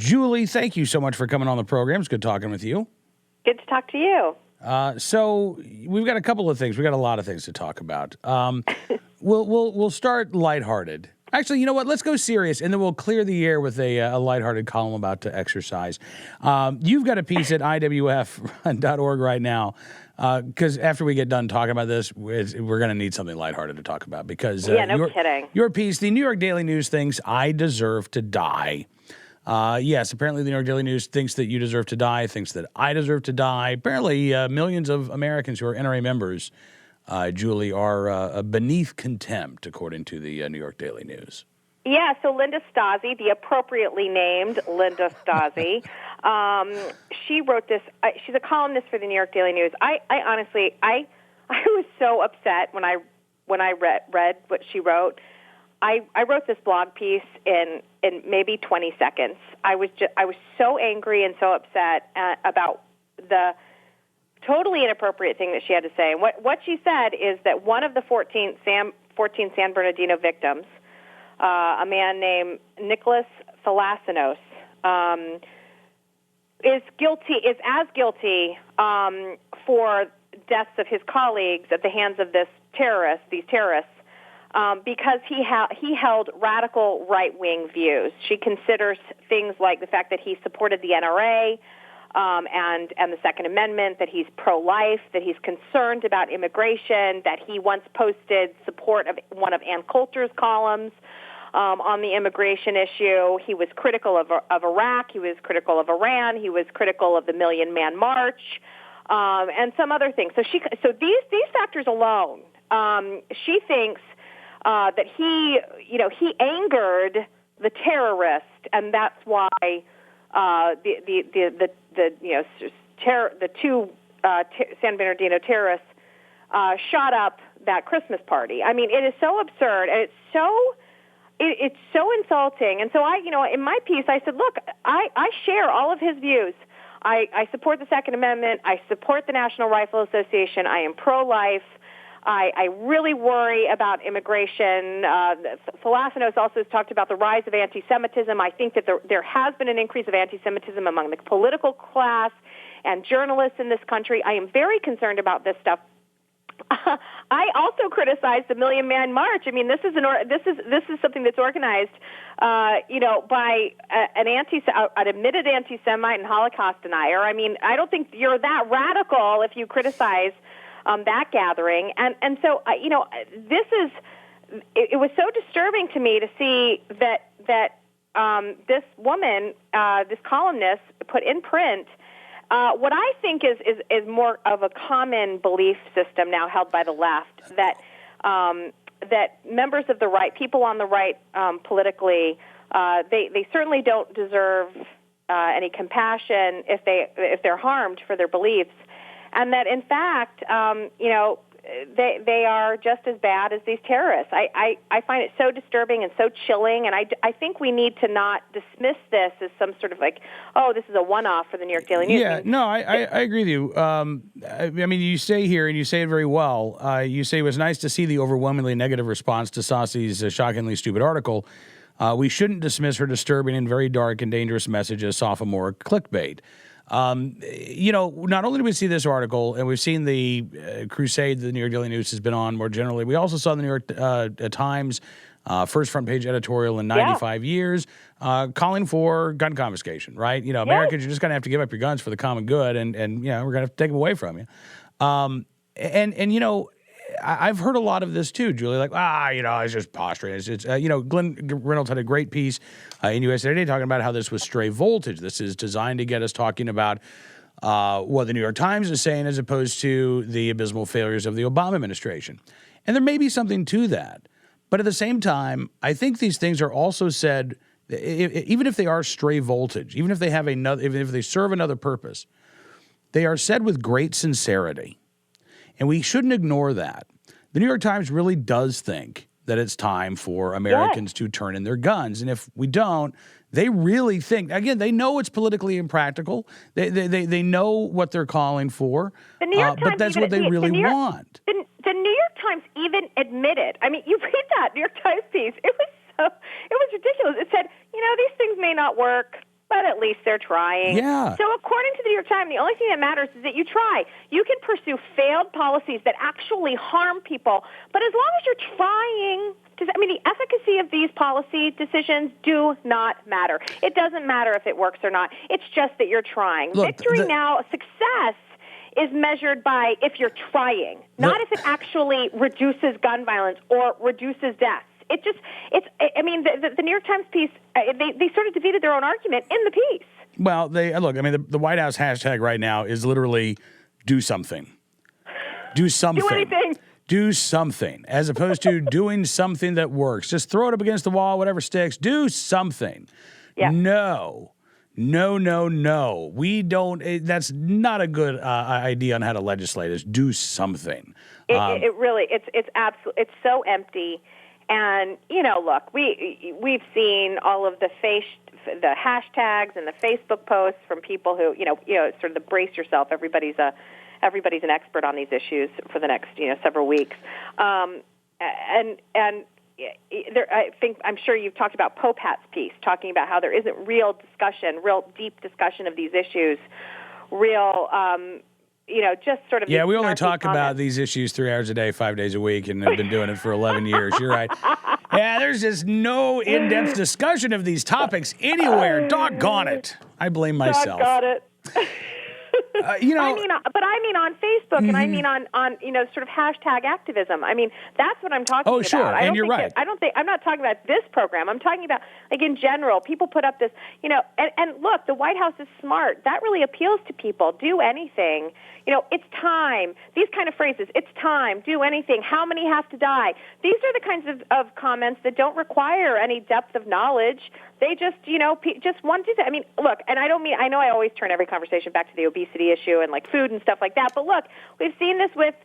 Julie, thank you so much for coming on the program. It's good talking with you. Good to talk to you. So we've got a couple of things. We've got a lot of things to talk about. We'll start lighthearted. Actually, you know what? Let's go serious, and then we'll clear the air with a lighthearted column about exercise. You've got a piece at iwf.org right now, because after we get done talking about this, we're going to need something lighthearted to talk about. Because no kidding. Your piece, the New York Daily News thinks I deserve to die. Yes, apparently the New York Daily News thinks that you deserve to die, thinks that I deserve to die. Apparently, millions of Americans who are NRA members, Julie, are beneath contempt, according to the New York Daily News. Yeah, so Linda Stasi, the appropriately named Linda Stasi, she wrote this. She's a columnist for the New York Daily News. I honestly, I was so upset when I read what she wrote. I wrote this blog piece in maybe 20 seconds. I was so angry and so upset about the totally inappropriate thing that she had to say. And what she said is that one of the 14 San Bernardino victims, a man named Nicholas Thalassinos, is as guilty for deaths of his colleagues at the hands of these terrorists, because he held radical right-wing views. She considers things like the fact that he supported the NRA and the Second Amendment, that he's pro-life, that he's concerned about immigration, that he once posted support of one of Ann Coulter's columns on the immigration issue. He was critical of Iraq. He was critical of Iran. He was critical of the Million Man March and some other things. So these factors alone, she thinks that he angered the terrorist, and that's why the two San Bernardino terrorists shot up that Christmas party. I mean, it is so absurd, and it's so insulting. And so in my piece, I said, look, I share all of his views. I support the Second Amendment. I support the National Rifle Association. I am pro-life. I really worry about immigration. Thalassinos also has talked about the rise of anti-Semitism. I think that there has been an increase of anti-Semitism among the political class and journalists in this country. I am very concerned about this stuff. I also criticize the Million Man March. I mean, this is something that's organized, by an admitted anti-Semite and Holocaust denier. I mean, I don't think you're that radical if you criticize that gathering, and so it was so disturbing to me to see that this woman, this columnist, put in print what I think is more of a common belief system now held by the left, that members of the right, people on the right politically, they certainly don't deserve any compassion if they're harmed for their beliefs. And that, in fact, they are just as bad as these terrorists. I find it so disturbing and so chilling, and I think we need to not dismiss this as some sort of this is a one-off for the New York Daily News. Yeah, no, I agree with you. I mean, you say here, and you say it very well, you say it was nice to see the overwhelmingly negative response to Stasi's shockingly stupid article. We shouldn't dismiss her disturbing and very dark and dangerous message as sophomore clickbait. Not only did we see this article, and we've seen the crusade the New York Daily News has been on more generally, we also saw the New York Times first front page editorial in 95 years calling for gun confiscation, right? Americans, you're just going to have to give up your guns for the common good, and we're going to have to take them away from you. I've heard a lot of this too, Julie, it's just posturing. It's Glenn Reynolds had a great piece in USA Today talking about how this was stray voltage. This is designed to get us talking about what the New York Times is saying as opposed to the abysmal failures of the Obama administration. And there may be something to that. But at the same time, I think these things are also said, even if they are stray voltage, even if they serve another purpose, they are said with great sincerity. And we shouldn't ignore that. The New York Times really does think that it's time for Americans to turn in their guns. And if we don't, they really think, again, they know it's politically impractical. They know what they're calling for, the New York Times but that's what they really want. The New York Times even admitted, I mean, you read that New York Times piece, it was ridiculous. It said, these things may not work. but at least they're trying. Yeah. So according to the New York Times, the only thing that matters is that you try. You can pursue failed policies that actually harm people, but as long as you're trying, the efficacy of these policy decisions do not matter. It doesn't matter if it works or not. It's just that you're trying. Look, Victory now, success is measured by if you're trying, not if it actually reduces gun violence or reduces deaths. The New York Times piece, they sort of defeated their own argument in the piece. Well, the White House hashtag right now is literally do something. Do something. Do anything. Do something, as opposed to doing something that works. Just throw it up against the wall, whatever sticks. Do something. Yeah. No. We don't. That's not a good idea on how to legislate. Is do something. It really, it's absolutely, it's so empty. And look, we've seen all of the hashtags and the Facebook posts from people who sort of the brace yourself. Everybody's an expert on these issues for the next several weeks. I'm sure you've talked about Pope Hat's piece, talking about how there isn't real deep discussion of these issues, just sort of. Yeah, we only talk about these issues 3 hours a day, 5 days a week, and have been doing it for 11 years. You're right. Yeah, there's just no in-depth discussion of these topics anywhere. Doggone it. I blame myself. Doggone it. But I mean on Facebook, mm-hmm. and I mean on sort of hashtag activism. That's what I'm talking about. Oh, sure, and you're right. I'm not talking about this program. I'm talking about, like, in general, people put up this, and look, the White House is smart. That really appeals to people. Do anything. It's time. These kind of phrases, it's time, do anything, how many have to die? These are the kinds of comments that don't require any depth of knowledge. They just, just want to do that. Look, and I know I always turn every conversation back to the obesity issue and, like, food and stuff like that, but look, we've seen this with,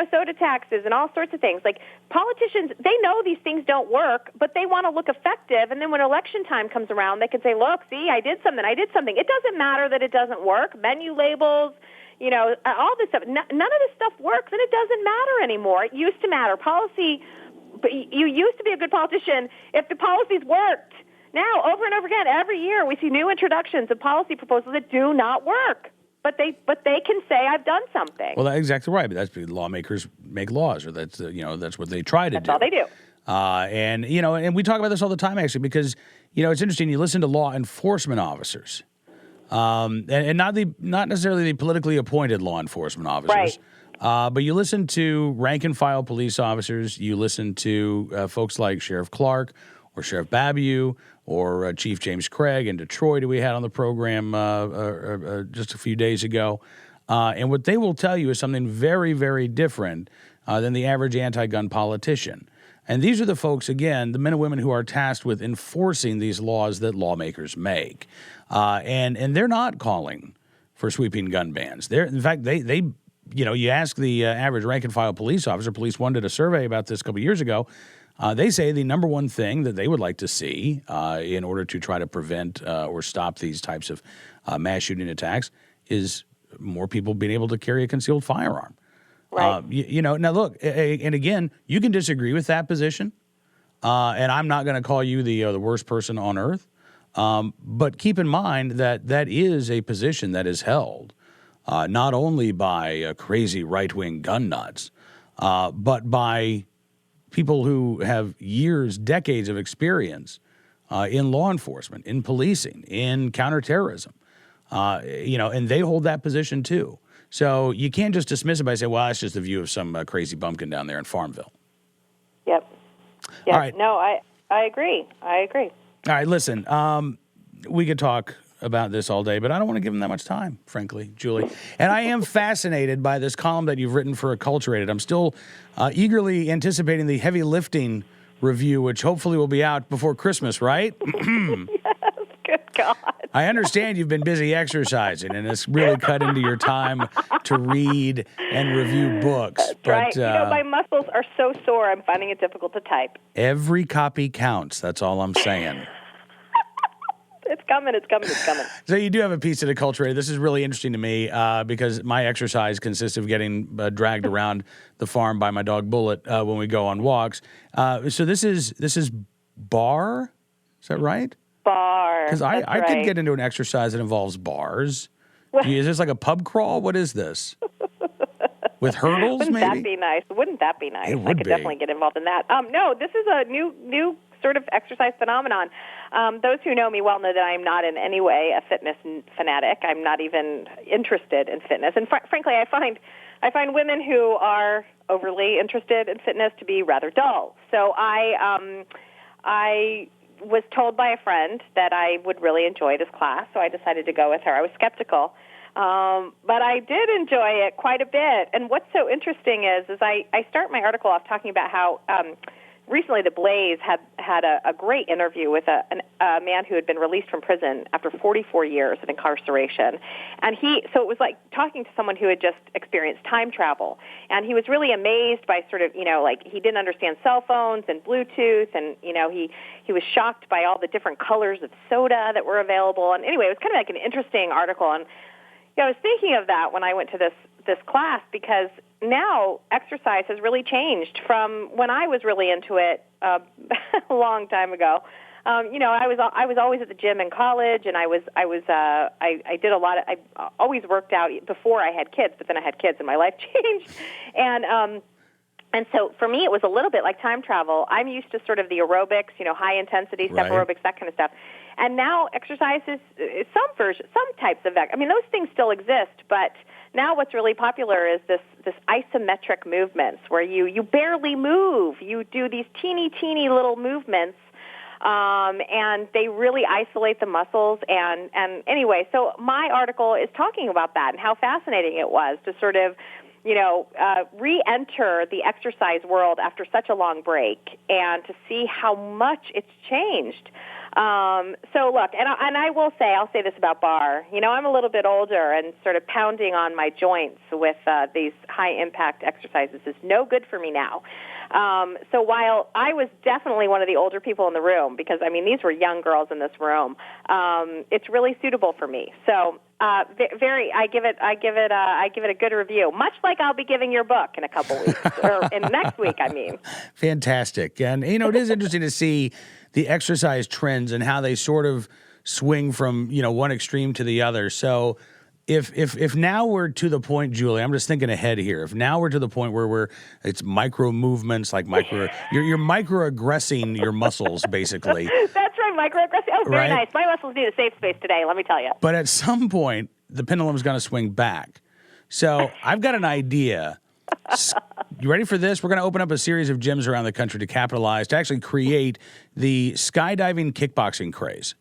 soda taxes and all sorts of things. Like, politicians, they know these things don't work, but they want to look effective, and then when election time comes around, they can say, look, see, I did something. It doesn't matter that it doesn't work. Menu labels, all this stuff. None of this stuff works, and it doesn't matter anymore. It used to matter. Policy, you used to be a good politician if the policies worked. Now, over and over again, every year, we see new introductions of policy proposals that do not work. But they can say, I've done something. Well, that's exactly right. But that's because lawmakers make laws, or that's that's what they try to do. That's all they do. And we talk about this all the time, actually, because it's interesting. You listen to law enforcement officers, and not necessarily the politically appointed law enforcement officers, right. But you listen to rank and file police officers. You listen to folks like Sheriff Clark or Sheriff Babu or Chief James Craig in Detroit, who we had on the program just a few days ago. And what they will tell you is something very, very different than the average anti-gun politician. And these are the folks, again, the men and women who are tasked with enforcing these laws that lawmakers make. And they're not calling for sweeping gun bans. In fact, they you ask the average rank-and-file police officer, Police One did a survey about this a couple years ago, they say the number one thing that they would like to see in order to try to prevent or stop these types of mass shooting attacks is more people being able to carry a concealed firearm. Right. Now look, and again, you can disagree with that position, and I'm not going to call you the worst person on earth, but keep in mind that is a position that is held not only by crazy right-wing gun nuts, but by people who have years, decades of experience in law enforcement, in policing, in counterterrorism, and they hold that position too. So you can't just dismiss it by saying, well, that's just the view of some crazy bumpkin down there in Farmville. Yep. All right. No, I agree. All right, listen, we could talk about this all day, but I don't want to give them that much time, frankly, Julie. And I am fascinated by this column that you've written for Acculturated. I'm still eagerly anticipating the heavy lifting review, which hopefully will be out before Christmas, right? Yes, good God. I understand you've been busy exercising, and it's really cut into your time to read and review books. That's right. My muscles are so sore, I'm finding it difficult to type. Every copy counts. That's all I'm saying. It's coming. So you do have a piece of Acculturated. This is really interesting to me because my exercise consists of getting dragged around the farm by my dog Bullet when we go on walks. So this is Barre, is that right? Bar. Because That's I right. could get into an exercise that involves bars. Well- Gee, is this like a pub crawl? What is this? With hurdles, Wouldn't maybe? that be nice? Wouldn't that be nice? It would I could be. definitely get involved in that. No, this is a new sort of exercise phenomenon. Those who know me well know that I'm not in any way a fitness fanatic. I'm not even interested in fitness. And frankly, I find women who are overly interested in fitness to be rather dull. So I was told by a friend that I would really enjoy this class, so I decided to go with her. I was skeptical. But I did enjoy it quite a bit. And what's so interesting is I start my article off talking about how recently the Blaze had a great interview with a man who had been released from prison after 44 years of incarceration. And so it was like talking to someone who had just experienced time travel. And he was really amazed by sort of, like he didn't understand cell phones and Bluetooth. And, he was shocked by all the different colors of soda that were available. And anyway, it was kind of like an interesting article. And I was thinking of that when I went to this class, because now exercise has really changed from when I was really into it a long time ago. I was always at the gym in college, and I did a lot of. I always worked out before I had kids, but then I had kids and my life changed, and so for me, it was a little bit like time travel. I'm used to sort of the aerobics, high intensity step Right. aerobics, that kind of stuff. And now exercise is some types of, those things still exist, but now what's really popular is this isometric movements where you barely move. You do these teeny little movements, and they really isolate the muscles. And anyway, so my article is talking about that and how fascinating it was to sort of re-enter the exercise world after such a long break and to see how much it's changed. So look, and I will say, I'll say this about Barre. I'm a little bit older, and sort of pounding on my joints with these high-impact exercises is no good for me now. So while I was definitely one of the older people in the room, because these were young girls in this room, it's really suitable for me. So I give it a good review, much like I'll be giving your book in a couple weeks, or in next week, Fantastic. And, it is interesting to see the exercise trends and how they sort of swing from, one extreme to the other. So if now we're to the point, Julie, I'm just thinking ahead here. If now we're to the point where it's micro movements, like you're microaggressing your muscles, basically. That's right, microaggressing. Oh, very Right? nice. My muscles need a safe space today, let me tell you. But at some point, the pendulum's going to swing back. So I've got an idea. You ready for this? We're going to open up a series of gyms around the country to actually create the skydiving kickboxing craze.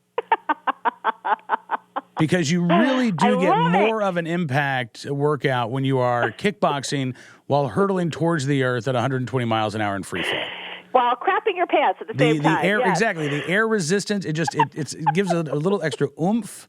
Because you really do get more of an impact workout when you are kickboxing while hurtling towards the earth at 120 miles an hour in free fall. While crapping your pants at the same time. The air, yes. Exactly. The air resistance, it gives a little extra oomph.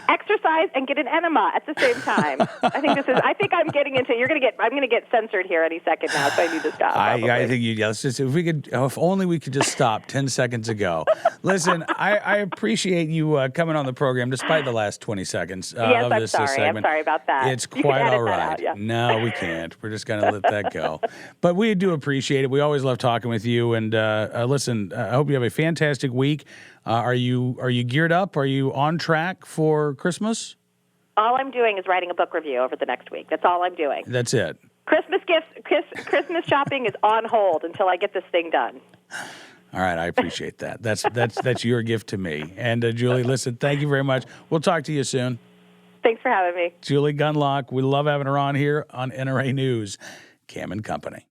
Exercise and get an enema at the same time. I think I'm getting into. I'm going to get censored here any second now, so I need to stop. I think let's just, if only we could just stop 10 seconds ago. Listen, I appreciate you coming on the program despite the last 20 seconds of this segment. I'm sorry about that. It's quite all right. Out, yeah. No, we can't. We're just going to let that go. But we do appreciate it. We always love talking with you. And listen, I hope you have a fantastic week. Are you geared up? Are you on track for Christmas? All I'm doing is writing a book review over the next week. That's all I'm doing. That's it. Christmas gifts, Christmas shopping is on hold until I get this thing done. All right, I appreciate that. That's your gift to me. And Julie, listen, thank you very much. We'll talk to you soon. Thanks for having me. Julie Gunlock, we love having her on here on NRA News, Cam and Company.